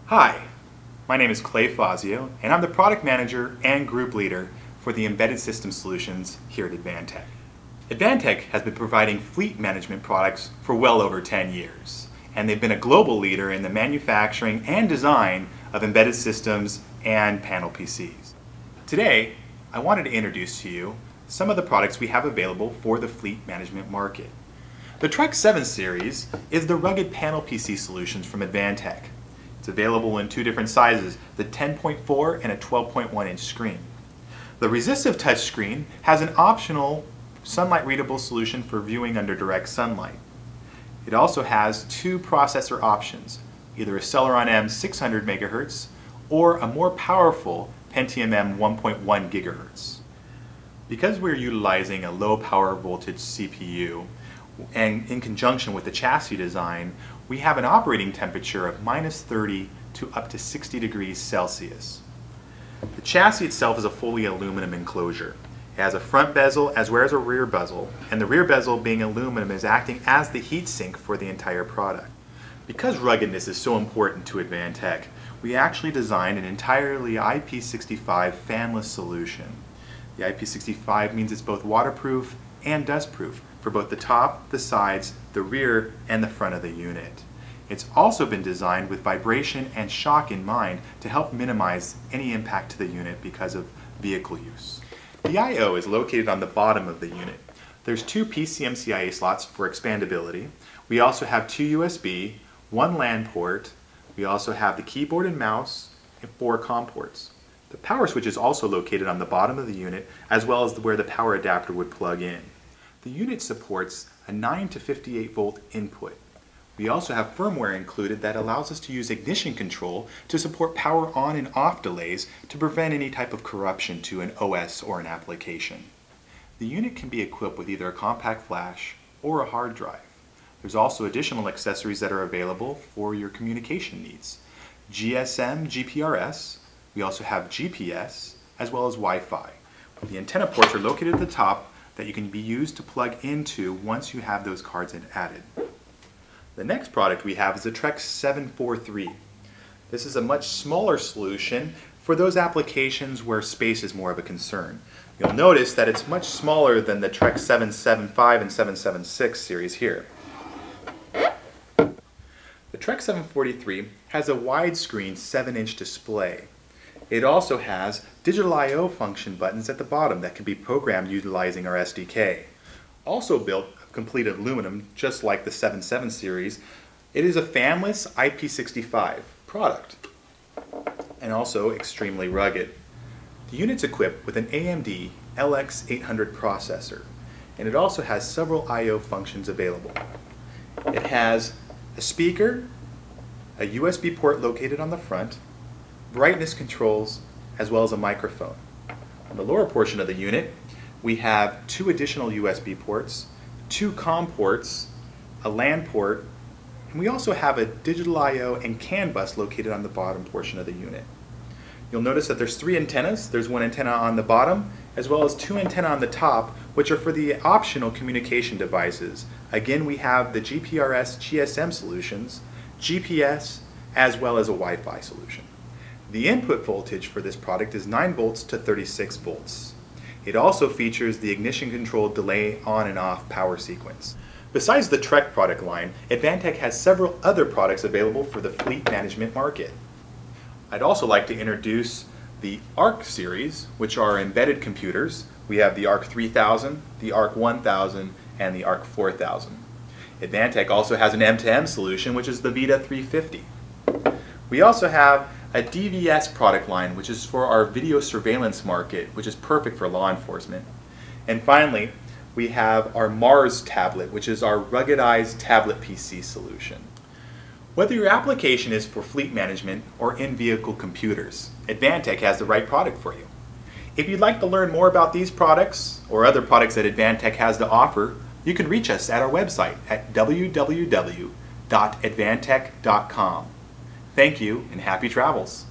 Hi, my name is Clay Fazio, and I'm the Product Manager and Group Leader for the Embedded System Solutions here at Advantech. Advantech has been providing fleet management products for well over 10 years, and they've been a global leader in the manufacturing and design of embedded systems and panel PCs. Today, I wanted to introduce to you some of the products we have available for the fleet management market. The TREC 7 series is the rugged panel PC solutions from Advantech. It's available in two different sizes, the 10.4 and a 12.1 inch screen. The resistive touchscreen has an optional sunlight readable solution for viewing under direct sunlight. It also has two processor options, either a Celeron M 600 MHz or a more powerful Pentium M 1.1 GHz. Because we're utilizing a low power voltage CPU, and in conjunction with the chassis design, we have an operating temperature of -30 to up to 60 degrees Celsius. The chassis itself is a fully aluminum enclosure. It has a front bezel as well as a rear bezel, and the rear bezel being aluminum is acting as the heat sink for the entire product. Because ruggedness is so important to Advantech, we actually designed an entirely IP65 fanless solution. The IP65 means it's both waterproof and dustproof for both the top, the sides, the rear, and the front of the unit. It's also been designed with vibration and shock in mind to help minimize any impact to the unit because of vehicle use. The I/O is located on the bottom of the unit. There's two PCMCIA slots for expandability. We also have two USB, one LAN port. We also have the keyboard and mouse and 4 COM ports. The power switch is also located on the bottom of the unit, as well as where the power adapter would plug in. The unit supports a 9 to 58 volt input. We also have firmware included that allows us to use ignition control to support power on and off delays to prevent any type of corruption to an OS or an application. The unit can be equipped with either a compact flash or a hard drive. There's also additional accessories that are available for your communication needs. GSM, GPRS, we also have GPS, as well as Wi-Fi. The antenna ports are located at the top that you can be used to plug into once you have those cards added. The next product we have is the TREC 743. This is a much smaller solution for those applications where space is more of a concern. You'll notice that it's much smaller than the TREC 775 and 776 series here. The TREC 743 has a widescreen 7-inch display. It also has digital I/O function buttons at the bottom that can be programmed utilizing our SDK. Also built of complete aluminum, just like the 77 series, it is a fanless IP65 product and also extremely rugged. The unit's equipped with an AMD LX800 processor, and it also has several I/O functions available. It has a speaker, a USB port located on the front, brightness controls, as well as a microphone. On the lower portion of the unit, we have two additional USB ports, two COM ports, a LAN port, and we also have a digital I/O and CAN bus located on the bottom portion of the unit. You'll notice that there's 3 antennas. There's one antenna on the bottom, as well as 2 antennae on the top, which are for the optional communication devices. Again, we have the GPRS GSM solutions, GPS, as well as a Wi-Fi solution. The input voltage for this product is 9 volts to 36 volts. It also features the ignition controlled delay on and off power sequence. Besides the TREC product line, Advantech has several other products available for the fleet management market. I'd also like to introduce the ARC series, which are embedded computers. We have the ARC 3000, the ARC 1000, and the ARC 4000. Advantech also has an M2M solution, which is the VITA 350. We also have a DVS product line, which is for our video surveillance market, which is perfect for law enforcement. And finally, we have our Mars tablet, which is our ruggedized tablet PC solution. Whether your application is for fleet management or in-vehicle computers, Advantech has the right product for you. If you'd like to learn more about these products or other products that Advantech has to offer, you can reach us at our website at www.advantech.com. Thank you and happy travels.